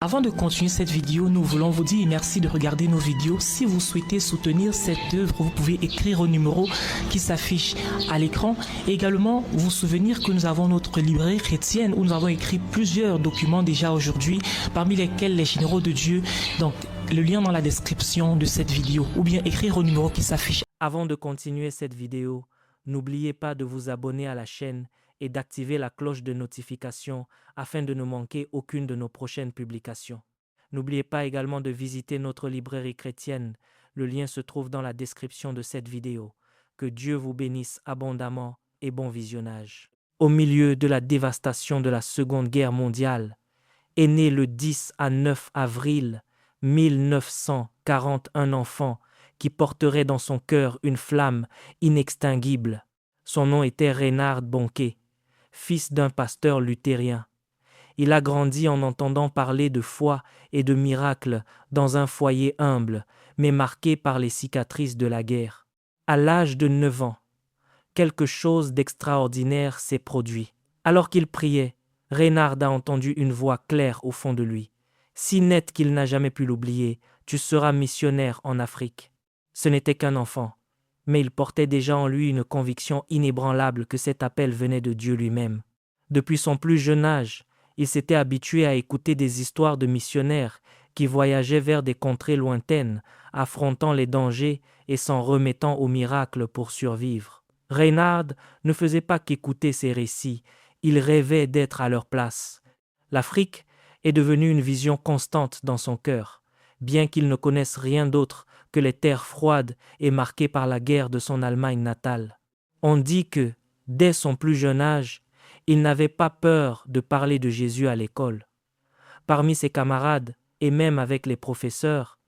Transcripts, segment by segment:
Avant de continuer cette vidéo, nous voulons vous dire merci de regarder nos vidéos. Si vous souhaitez soutenir cette œuvre, vous pouvez écrire au numéro qui s'affiche à l'écran. Et également, vous souvenir que nous avons notre librairie chrétienne où nous avons écrit plusieurs documents déjà aujourd'hui, parmi lesquels les généraux de Dieu. Donc, le lien dans la description de cette vidéo ou bien écrire au numéro qui s'affiche. Avant de continuer cette vidéo, n'oubliez pas de vous abonner à la chaîne et d'activer la cloche de notification afin de ne manquer aucune de nos prochaines publications. N'oubliez pas également de visiter notre librairie chrétienne. Le lien se trouve dans la description de cette vidéo. Que Dieu vous bénisse abondamment et bon visionnage. Au milieu de la dévastation de la Seconde Guerre mondiale, est né le 10 à 9 avril 1940 un enfant qui porterait dans son cœur une flamme inextinguible. Son nom était Reinhard Bonnke, fils d'un pasteur luthérien. Il a grandi en entendant parler de foi et de miracles dans un foyer humble, mais marqué par les cicatrices de la guerre. À l'âge de 9 ans, quelque chose d'extraordinaire s'est produit. Alors qu'il priait, Reinhard a entendu une voix claire au fond de lui. Si nette qu'il n'a jamais pu l'oublier, tu seras missionnaire en Afrique. Ce n'était qu'un enfant, mais il portait déjà en lui une conviction inébranlable que cet appel venait de Dieu lui-même. Depuis son plus jeune âge, il s'était habitué à écouter des histoires de missionnaires qui voyageaient vers des contrées lointaines, affrontant les dangers et s'en remettant aux miracles pour survivre. Reinhard ne faisait pas qu'écouter ces récits, il rêvait d'être à leur place. L'Afrique est devenue une vision constante dans son cœur, bien qu'il ne connaisse rien d'autre que les terres froides et marquées par la guerre de son Allemagne natale. On dit que, dès son plus jeune âge, il n'avait pas peur de parler de Jésus à l'école. Parmi ses camarades, et même avec les professeurs,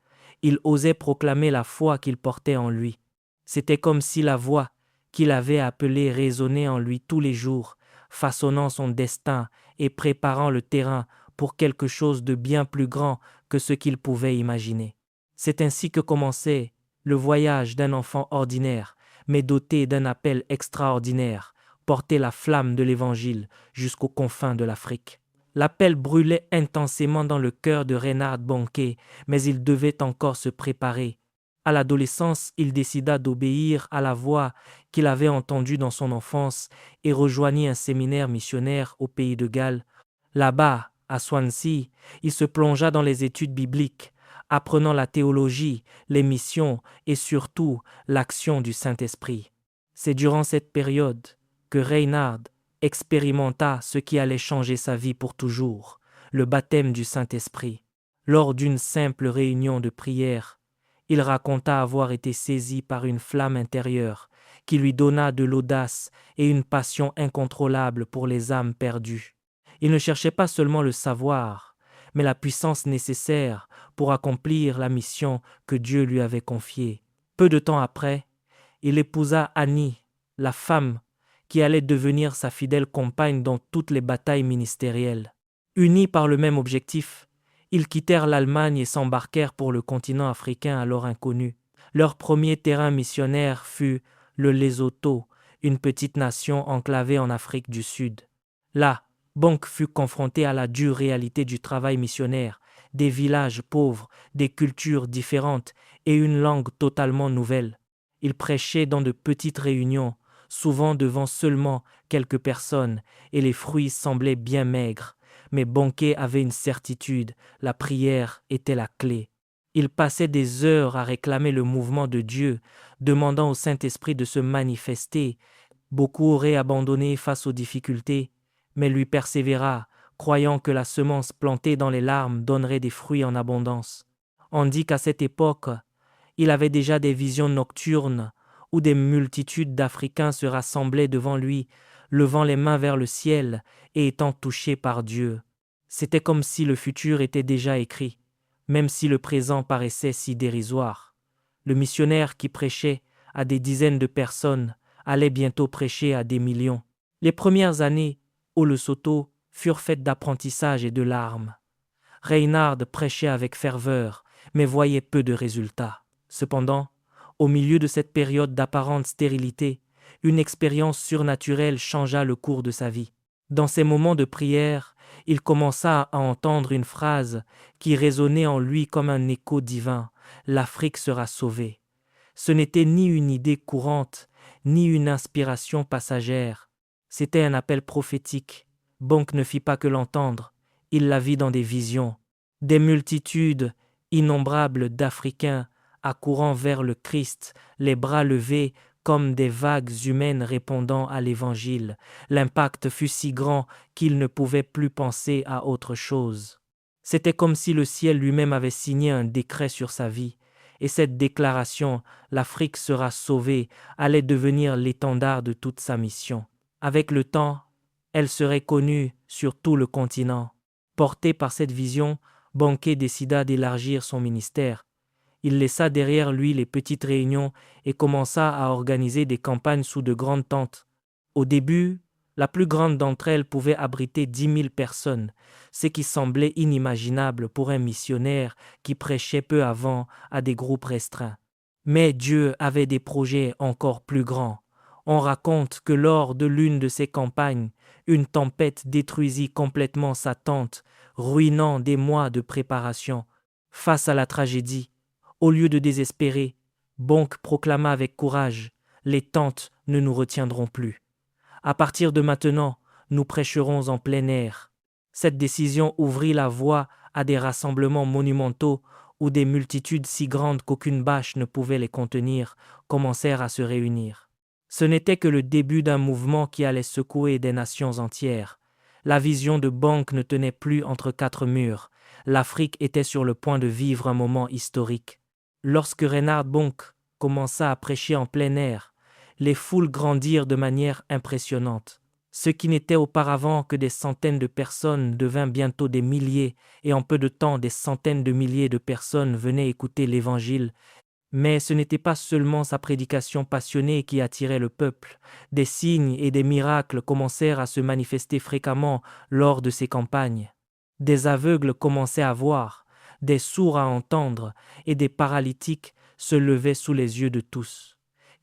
il osait proclamer la foi qu'il portait en lui. C'était comme si la voix qu'il avait appelée résonnait en lui tous les jours, façonnant son destin et préparant le terrain pour quelque chose de bien plus grand que ce qu'il pouvait imaginer. C'est ainsi que commençait le voyage d'un enfant ordinaire, mais doté d'un appel extraordinaire, porter la flamme de l'Évangile jusqu'aux confins de l'Afrique. L'appel brûlait intensément dans le cœur de Reinhard Bonnke, mais il devait encore se préparer. À l'adolescence, il décida d'obéir à la voix qu'il avait entendue dans son enfance et rejoignit un séminaire missionnaire au pays de Galles. Là-bas, à Swansea, il se plongea dans les études bibliques, apprenant la théologie, les missions et surtout l'action du Saint-Esprit. C'est durant cette période que Reinhard expérimenta ce qui allait changer sa vie pour toujours, le baptême du Saint-Esprit. Lors d'une simple réunion de prière, il raconta avoir été saisi par une flamme intérieure qui lui donna de l'audace et une passion incontrôlable pour les âmes perdues. Il ne cherchait pas seulement le savoir, mais la puissance nécessaire pour accomplir la mission que Dieu lui avait confiée. Peu de temps après, il épousa Annie, la femme qui allait devenir sa fidèle compagne dans toutes les batailles ministérielles. Unis par le même objectif, ils quittèrent l'Allemagne et s'embarquèrent pour le continent africain alors inconnu. Leur premier terrain missionnaire fut le Lesotho, une petite nation enclavée en Afrique du Sud. Là, Bonnke fut confronté à la dure réalité du travail missionnaire, des villages pauvres, des cultures différentes et une langue totalement nouvelle. Il prêchait dans de petites réunions, souvent devant seulement quelques personnes, et les fruits semblaient bien maigres. Mais Bonnke avait une certitude, la prière était la clé. Il passait des heures à réclamer le mouvement de Dieu, demandant au Saint-Esprit de se manifester. Beaucoup auraient abandonné face aux difficultés, mais lui persévéra, croyant que la semence plantée dans les larmes donnerait des fruits en abondance. On dit qu'à cette époque, il avait déjà des visions nocturnes où des multitudes d'Africains se rassemblaient devant lui, levant les mains vers le ciel et étant touchés par Dieu. C'était comme si le futur était déjà écrit, même si le présent paraissait si dérisoire. Le missionnaire qui prêchait à des dizaines de personnes allait bientôt prêcher à des millions. Les premières années au Lesotho furent faites d'apprentissage et de larmes. Reinhard prêchait avec ferveur, mais voyait peu de résultats. Cependant, au milieu de cette période d'apparente stérilité, une expérience surnaturelle changea le cours de sa vie. Dans ces moments de prière, il commença à entendre une phrase qui résonnait en lui comme un écho divin. L'Afrique sera sauvée. Ce n'était ni une idée courante, ni une inspiration passagère. C'était un appel prophétique. Bonk ne fit pas que l'entendre. Il la vit dans des visions. Des multitudes innombrables d'Africains accourant vers le Christ, les bras levés comme des vagues humaines répondant à l'Évangile. L'impact fut si grand qu'il ne pouvait plus penser à autre chose. C'était comme si le ciel lui-même avait signé un décret sur sa vie. Et cette déclaration, l'Afrique sera sauvée, allait devenir l'étendard de toute sa mission. Avec le temps, elle serait connue sur tout le continent. Porté par cette vision, Bonnke décida d'élargir son ministère. Il laissa derrière lui les petites réunions et commença à organiser des campagnes sous de grandes tentes. Au début, la plus grande d'entre elles pouvait abriter 10 000 personnes, ce qui semblait inimaginable pour un missionnaire qui prêchait peu avant à des groupes restreints. Mais Dieu avait des projets encore plus grands. On raconte que lors de l'une de ces campagnes, une tempête détruisit complètement sa tente, ruinant des mois de préparation. Face à la tragédie, au lieu de désespérer, Bonk proclama avec courage « Les tentes ne nous retiendront plus. À partir de maintenant, nous prêcherons en plein air. » Cette décision ouvrit la voie à des rassemblements monumentaux où des multitudes si grandes qu'aucune bâche ne pouvait les contenir commencèrent à se réunir. Ce n'était que le début d'un mouvement qui allait secouer des nations entières. La vision de Bonk ne tenait plus entre quatre murs. L'Afrique était sur le point de vivre un moment historique. Lorsque Reinhard Bonk commença à prêcher en plein air, les foules grandirent de manière impressionnante. Ce qui n'était auparavant que des centaines de personnes devint bientôt des milliers, et en peu de temps des centaines de milliers de personnes venaient écouter l'Évangile. Mais ce n'était pas seulement sa prédication passionnée qui attirait le peuple. Des signes et des miracles commencèrent à se manifester fréquemment lors de ces campagnes. Des aveugles commençaient à voir, des sourds à entendre, et des paralytiques se levaient sous les yeux de tous.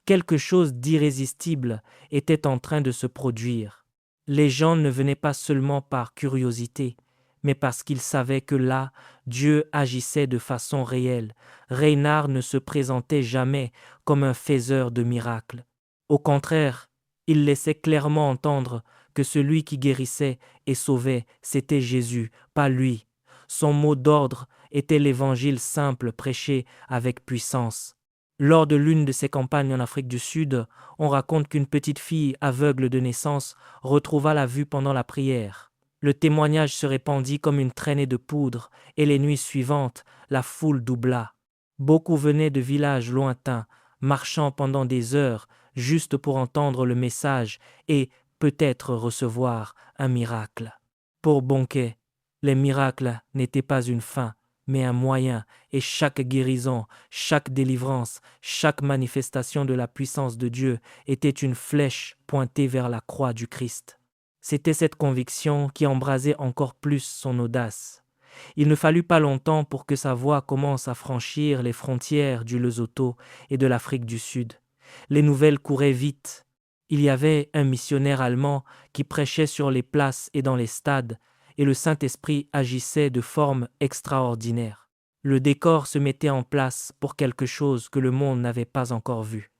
Quelque chose d'irrésistible était en train de se produire. Les gens ne venaient pas seulement par curiosité, mais parce qu'ils savaient que là, Dieu agissait de façon réelle. Reinhard ne se présentait jamais comme un faiseur de miracles. Au contraire, il laissait clairement entendre que celui qui guérissait et sauvait, c'était Jésus, pas lui. Son mot d'ordre était l'évangile simple prêché avec puissance. Lors de l'une de ses campagnes en Afrique du Sud, on raconte qu'une petite fille aveugle de naissance retrouva la vue pendant la prière. Le témoignage se répandit comme une traînée de poudre, et les nuits suivantes, la foule doubla. Beaucoup venaient de villages lointains, marchant pendant des heures, juste pour entendre le message et peut-être recevoir un miracle. Pour Bonnke, les miracles n'étaient pas une fin, mais un moyen, et chaque guérison, chaque délivrance, chaque manifestation de la puissance de Dieu était une flèche pointée vers la croix du Christ. C'était cette conviction qui embrasait encore plus son audace. Il ne fallut pas longtemps pour que sa voix commence à franchir les frontières du Lesotho et de l'Afrique du Sud. Les nouvelles couraient vite. Il y avait un missionnaire allemand qui prêchait sur les places et dans les stades, et le Saint-Esprit agissait de forme extraordinaire. Le décor se mettait en place pour quelque chose que le monde n'avait pas encore vu.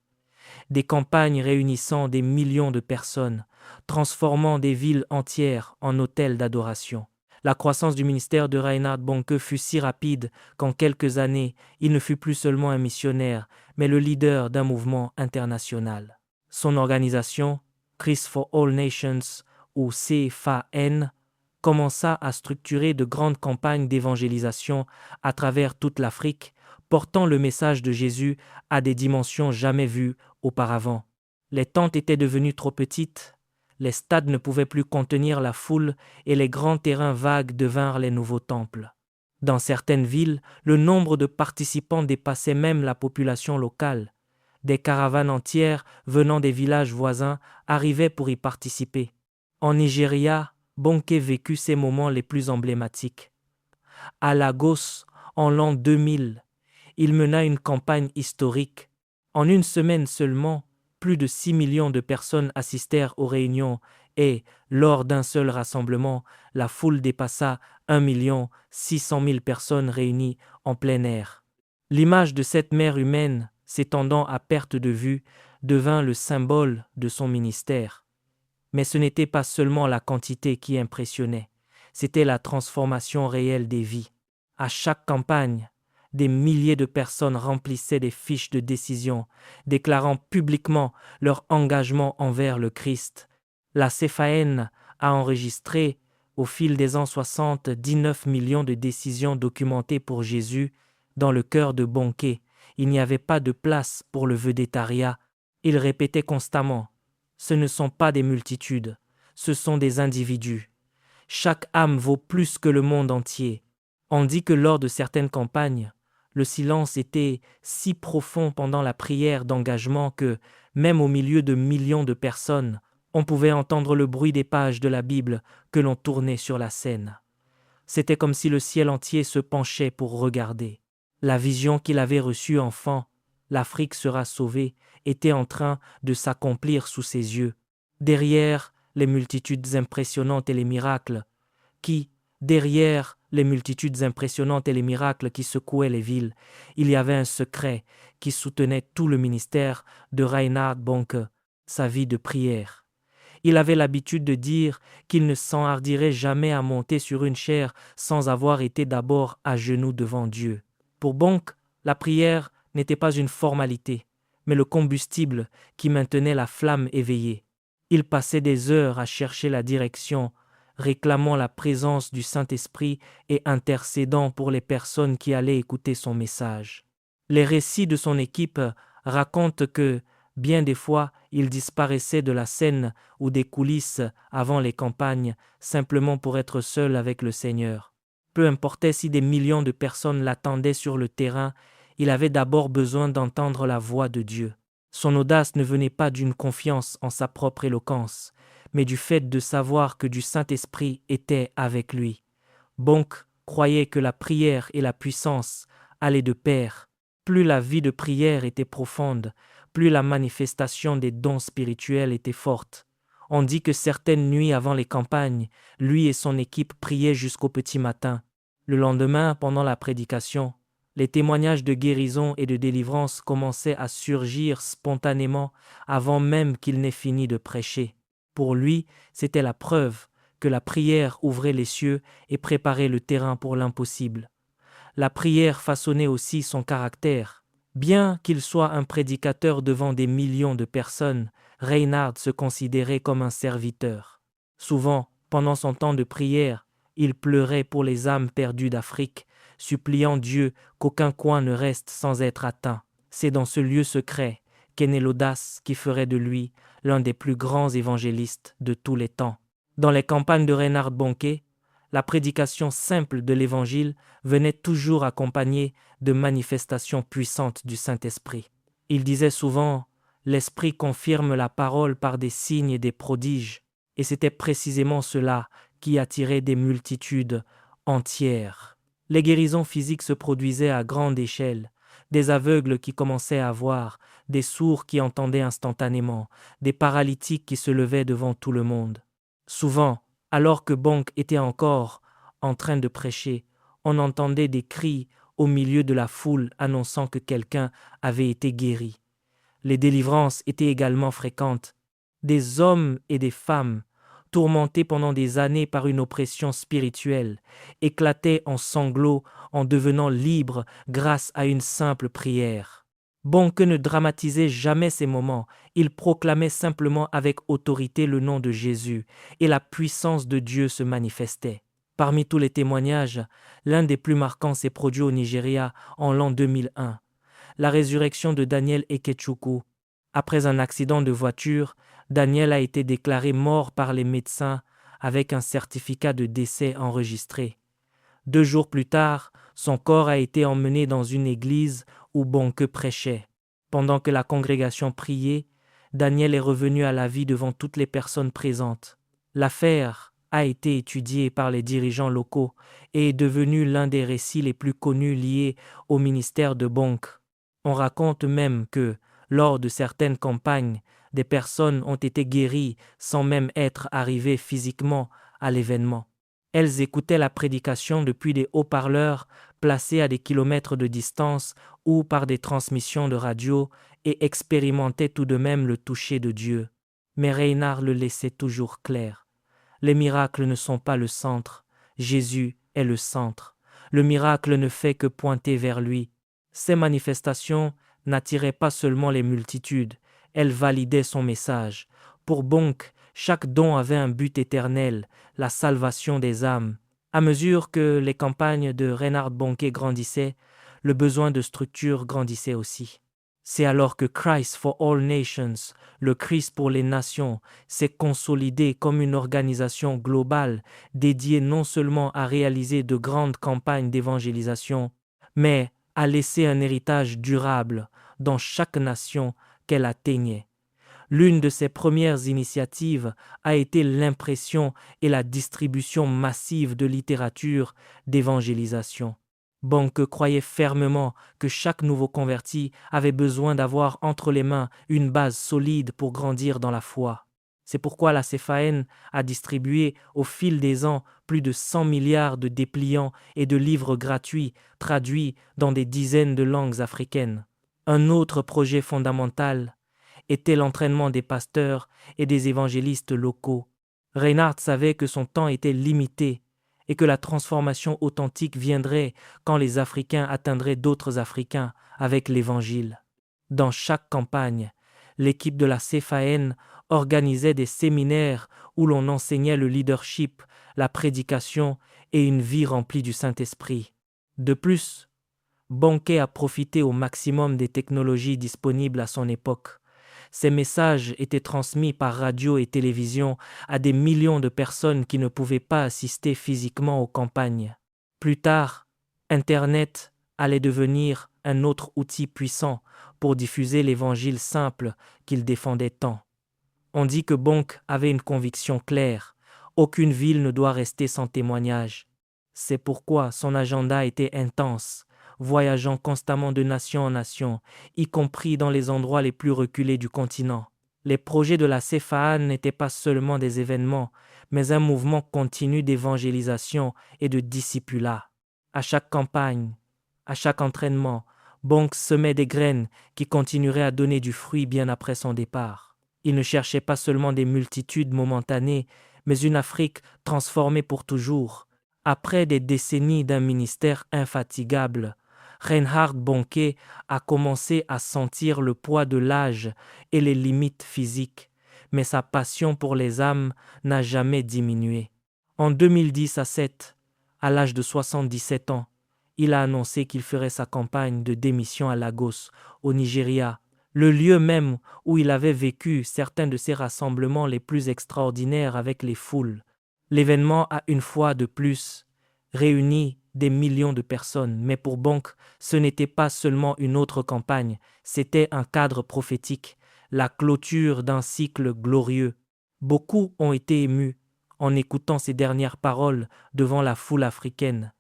Des campagnes réunissant des millions de personnes, transformant des villes entières en hôtels d'adoration. La croissance du ministère de Reinhard Bonnke fut si rapide qu'en quelques années, il ne fut plus seulement un missionnaire, mais le leader d'un mouvement international. Son organisation, Christ for All Nations, ou CFAN, commença à structurer de grandes campagnes d'évangélisation à travers toute l'Afrique, portant le message de Jésus à des dimensions jamais vues auparavant. Les tentes étaient devenues trop petites, les stades ne pouvaient plus contenir la foule et les grands terrains vagues devinrent les nouveaux temples. Dans certaines villes, le nombre de participants dépassait même la population locale. Des caravanes entières venant des villages voisins arrivaient pour y participer. En Nigeria, Bonnke vécut ses moments les plus emblématiques. À Lagos, en l'an 2000, il mena une campagne historique. En une semaine seulement, plus de 6 millions de personnes assistèrent aux réunions et, lors d'un seul rassemblement, la foule dépassa 1 600 000 personnes réunies en plein air. L'image de cette mère humaine, s'étendant à perte de vue, devint le symbole de son ministère. Mais ce n'était pas seulement la quantité qui impressionnait, c'était la transformation réelle des vies. À chaque campagne, des milliers de personnes remplissaient des fiches de décision, déclarant publiquement leur engagement envers le Christ. La CFAN a enregistré, au fil des ans 60, 19 millions de décisions documentées pour Jésus dans le cœur de Bonké. Il n'y avait pas de place pour le vedettariat. Il répétait constamment « Ce ne sont pas des multitudes, ce sont des individus. Chaque âme vaut plus que le monde entier. » On dit que lors de certaines campagnes, le silence était si profond pendant la prière d'engagement que, même au milieu de millions de personnes, on pouvait entendre le bruit des pages de la Bible que l'on tournait sur la scène. C'était comme si le ciel entier se penchait pour regarder. La vision qu'il avait reçue enfant, l'Afrique sera sauvée, était en train de s'accomplir sous ses yeux. Derrière les multitudes impressionnantes et les miracles qui secouaient les villes, il y avait un secret qui soutenait tout le ministère de Reinhard Bonke, sa vie de prière. Il avait l'habitude de dire qu'il ne s'enhardirait jamais à monter sur une chaire sans avoir été d'abord à genoux devant Dieu. Pour Bonke, la prière n'était pas une formalité, mais le combustible qui maintenait la flamme éveillée. Il passait des heures à chercher la direction, réclamant la présence du Saint-Esprit et intercédant pour les personnes qui allaient écouter son message. Les récits de son équipe racontent que, bien des fois, il disparaissait de la scène ou des coulisses avant les campagnes, simplement pour être seul avec le Seigneur. Peu importait si des millions de personnes l'attendaient sur le terrain, il avait d'abord besoin d'entendre la voix de Dieu. Son audace ne venait pas d'une confiance en sa propre éloquence, mais du fait de savoir que du Saint-Esprit était avec lui. Bonke croyait que la prière et la puissance allaient de pair. Plus la vie de prière était profonde, plus la manifestation des dons spirituels était forte. On dit que certaines nuits avant les campagnes, lui et son équipe priaient jusqu'au petit matin. Le lendemain, pendant la prédication, les témoignages de guérison et de délivrance commençaient à surgir spontanément avant même qu'il n'ait fini de prêcher. Pour lui, c'était la preuve que la prière ouvrait les cieux et préparait le terrain pour l'impossible. La prière façonnait aussi son caractère. Bien qu'il soit un prédicateur devant des millions de personnes, Reinhard se considérait comme un serviteur. Souvent, pendant son temps de prière, il pleurait pour les âmes perdues d'Afrique, suppliant Dieu qu'aucun coin ne reste sans être atteint. C'est dans ce lieu secret qu'est née l'audace qui ferait de lui l'un des plus grands évangélistes de tous les temps. Dans les campagnes de Reinhard Bonke, la prédication simple de l'Évangile venait toujours accompagnée de manifestations puissantes du Saint-Esprit. Il disait souvent « L'Esprit confirme la parole par des signes et des prodiges », et c'était précisément cela qui attirait des multitudes entières. Les guérisons physiques se produisaient à grande échelle, des aveugles qui commençaient à voir, des sourds qui entendaient instantanément, des paralytiques qui se levaient devant tout le monde. Souvent, alors que Bonke était encore en train de prêcher, on entendait des cris au milieu de la foule annonçant que quelqu'un avait été guéri. Les délivrances étaient également fréquentes. Des hommes et des femmes, tourmentés pendant des années par une oppression spirituelle, éclataient en sanglots en devenant libres grâce à une simple prière. Bonke ne dramatisait jamais ces moments, il proclamait simplement avec autorité le nom de Jésus, et la puissance de Dieu se manifestait. Parmi tous les témoignages, l'un des plus marquants s'est produit au Nigeria en l'an 2001, la résurrection de Daniel Ekechukwu. Après un accident de voiture, Daniel a été déclaré mort par les médecins avec un certificat de décès enregistré. 2 jours plus tard, son corps a été emmené dans une église où Bonke prêchait. Pendant que la congrégation priait, Daniel est revenu à la vie devant toutes les personnes présentes. L'affaire a été étudiée par les dirigeants locaux et est devenue l'un des récits les plus connus liés au ministère de Bonke. On raconte même que, lors de certaines campagnes, Des personnes ont été guéries sans même être arrivées physiquement à l'événement. Elles écoutaient la prédication depuis des haut-parleurs placés à des kilomètres de distance ou par des transmissions de radio et expérimentaient tout de même le toucher de Dieu. Mais Reinhard le laissait toujours clair. Les miracles ne sont pas le centre. Jésus est le centre. Le miracle ne fait que pointer vers lui. Ces manifestations n'attiraient pas seulement les multitudes, elles validaient son message. Pour Bonk, chaque don avait un but éternel, la salvation des âmes. À mesure que les campagnes de Reinhard Bonnke grandissaient, le besoin de structure grandissait aussi. C'est alors que Christ for All Nations, le Christ pour les nations, s'est consolidé comme une organisation globale dédiée non seulement à réaliser de grandes campagnes d'évangélisation, mais à laisser un héritage durable dans chaque nation qu'elle atteignait. L'une de ses premières initiatives a été l'impression et la distribution massive de littérature d'évangélisation. Bonnke croyait fermement que chaque nouveau converti avait besoin d'avoir entre les mains une base solide pour grandir dans la foi. C'est pourquoi la CFAN a distribué au fil des ans plus de 100 milliards de dépliants et de livres gratuits traduits dans des dizaines de langues africaines. Un autre projet fondamental était l'entraînement des pasteurs et des évangélistes locaux. Reinhard savait que son temps était limité et que la transformation authentique viendrait quand les Africains atteindraient d'autres Africains avec l'Évangile. Dans chaque campagne, l'équipe de la CFAN organisait des séminaires où l'on enseignait le leadership, la prédication et une vie remplie du Saint-Esprit. De plus, Bonnke a profité au maximum des technologies disponibles à son époque. Ces messages étaient transmis par radio et télévision à des millions de personnes qui ne pouvaient pas assister physiquement aux campagnes. Plus tard, Internet allait devenir un autre outil puissant pour diffuser l'évangile simple qu'il défendait tant. On dit que Bonnke avait une conviction claire. Aucune ville ne doit rester sans témoignage. C'est pourquoi son agenda était intense, voyageant constamment de nation en nation, y compris dans les endroits les plus reculés du continent. Les projets de la CFAN n'étaient pas seulement des événements, mais un mouvement continu d'évangélisation et de discipulat. À chaque campagne, à chaque entraînement, Bonnke semait des graines qui continueraient à donner du fruit bien après son départ. Il ne cherchait pas seulement des multitudes momentanées, mais une Afrique transformée pour toujours. Après des décennies d'un ministère infatigable, Reinhard Bonnke a commencé à sentir le poids de l'âge et les limites physiques, mais sa passion pour les âmes n'a jamais diminué. En 2010 à 7, à l'âge de 77 ans, il a annoncé qu'il ferait sa campagne de démission à Lagos, au Nigeria, le lieu même où il avait vécu certains de ses rassemblements les plus extraordinaires avec les foules. L'événement a une fois de plus réuni des millions de personnes, mais pour Bonnke, ce n'était pas seulement une autre campagne, c'était un cadre prophétique, la clôture d'un cycle glorieux. Beaucoup ont été émus en écoutant ces dernières paroles devant la foule africaine.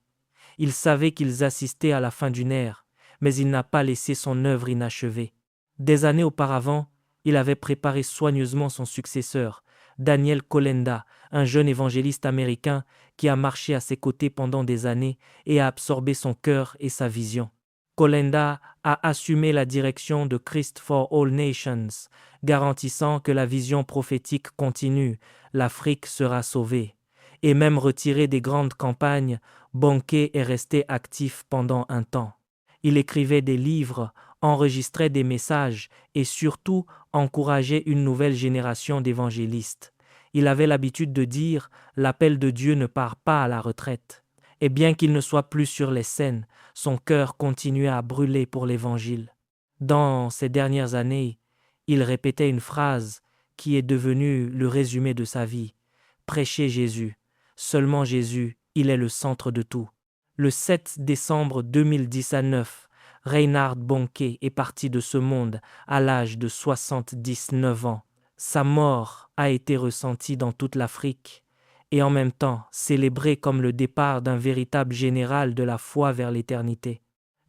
Il savait qu'ils assistaient à la fin d'une ère, mais il n'a pas laissé son œuvre inachevée. Des années auparavant, il avait préparé soigneusement son successeur, Daniel Kolenda, un jeune évangéliste américain qui a marché à ses côtés pendant des années et a absorbé son cœur et sa vision. Kolenda a assumé la direction de Christ for All Nations, garantissant que la vision prophétique continue, l'Afrique sera sauvée. Et même retiré des grandes campagnes, Bonnke est resté actif pendant un temps. Il écrivait des livres, enregistrait des messages et surtout encourageait une nouvelle génération d'évangélistes. Il avait l'habitude de dire « l'appel de Dieu ne part pas à la retraite ». Et bien qu'il ne soit plus sur les scènes, son cœur continuait à brûler pour l'Évangile. Dans ces dernières années, il répétait une phrase qui est devenue le résumé de sa vie. « Prêchez Jésus, seulement Jésus, il est le centre de tout ». Le 7 décembre 2010 à 9, Reinhard Bonnke est parti de ce monde à l'âge de 79 ans. Sa mort a été ressentie dans toute l'Afrique et en même temps célébrée comme le départ d'un véritable général de la foi vers l'éternité.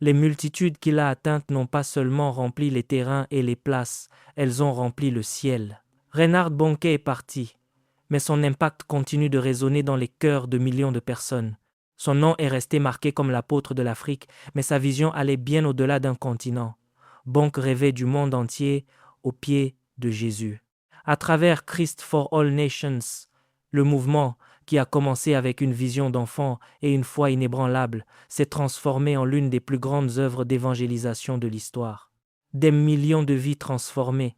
Les multitudes qu'il a atteintes n'ont pas seulement rempli les terrains et les places, elles ont rempli le ciel. Reinhard Bonnke est parti, mais son impact continue de résonner dans les cœurs de millions de personnes. Son nom est resté marqué comme l'apôtre de l'Afrique, mais sa vision allait bien au-delà d'un continent. Bonnke rêvait du monde entier aux pieds de Jésus. À travers Christ for All Nations, le mouvement, qui a commencé avec une vision d'enfant et une foi inébranlable, s'est transformé en l'une des plus grandes œuvres d'évangélisation de l'histoire. Des millions de vies transformées,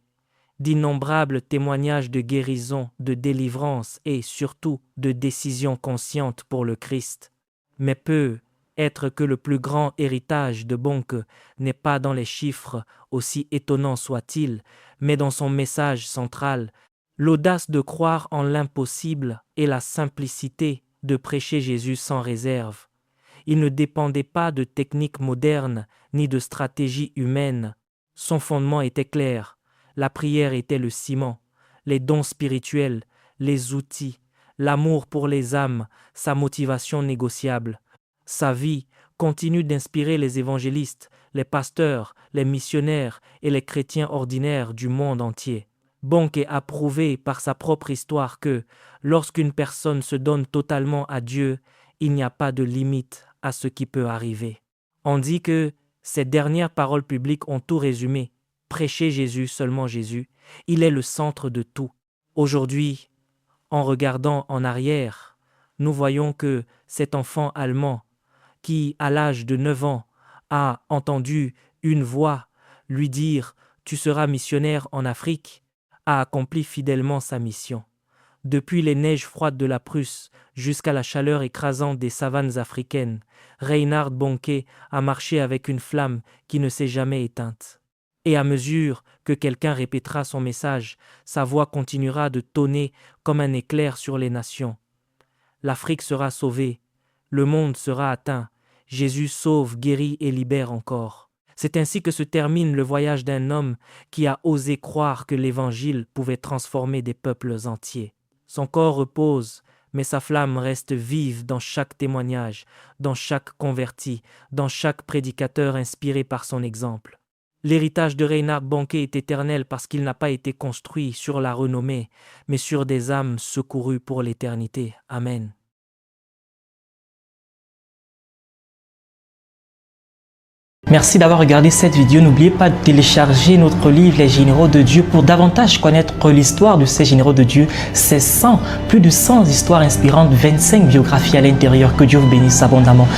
d'innombrables témoignages de guérison, de délivrance et surtout de décision consciente pour le Christ. Mais peut être que le plus grand héritage de Bonnke n'est pas dans les chiffres, aussi étonnants soient-ils, mais dans son message central, l'audace de croire en l'impossible et la simplicité de prêcher Jésus sans réserve. Il ne dépendait pas de techniques modernes ni de stratégies humaines. Son fondement était clair. La prière était le ciment, les dons spirituels, les outils, l'amour pour les âmes, sa motivation négociable. Sa vie continue d'inspirer les évangélistes, les pasteurs, les missionnaires et les chrétiens ordinaires du monde entier. Bonnke a prouvé par sa propre histoire que, lorsqu'une personne se donne totalement à Dieu, il n'y a pas de limite à ce qui peut arriver. On dit que ses dernières paroles publiques ont tout résumé. Prêcher Jésus, seulement Jésus, il est le centre de tout. Aujourd'hui, en regardant en arrière, nous voyons que cet enfant allemand, qui, à l'âge de 9 ans, a entendu une voix lui dire « Tu seras missionnaire en Afrique », a accompli fidèlement sa mission. Depuis les neiges froides de la Prusse jusqu'à la chaleur écrasante des savanes africaines, Reinhard Bonnke a marché avec une flamme qui ne s'est jamais éteinte. Et à mesure que quelqu'un répétera son message, sa voix continuera de tonner comme un éclair sur les nations. L'Afrique sera sauvée, le monde sera atteint, Jésus sauve, guérit et libère encore. C'est ainsi que se termine le voyage d'un homme qui a osé croire que l'Évangile pouvait transformer des peuples entiers. Son corps repose, mais sa flamme reste vive dans chaque témoignage, dans chaque converti, dans chaque prédicateur inspiré par son exemple. L'héritage de Reinhard Bonnke est éternel parce qu'il n'a pas été construit sur la renommée, mais sur des âmes secourues pour l'éternité. Amen. Merci d'avoir regardé cette vidéo. N'oubliez pas de télécharger notre livre Les Généraux de Dieu pour davantage connaître l'histoire de ces généraux de Dieu. C'est plus de 100 histoires inspirantes, 25 biographies à l'intérieur. Que Dieu vous bénisse abondamment.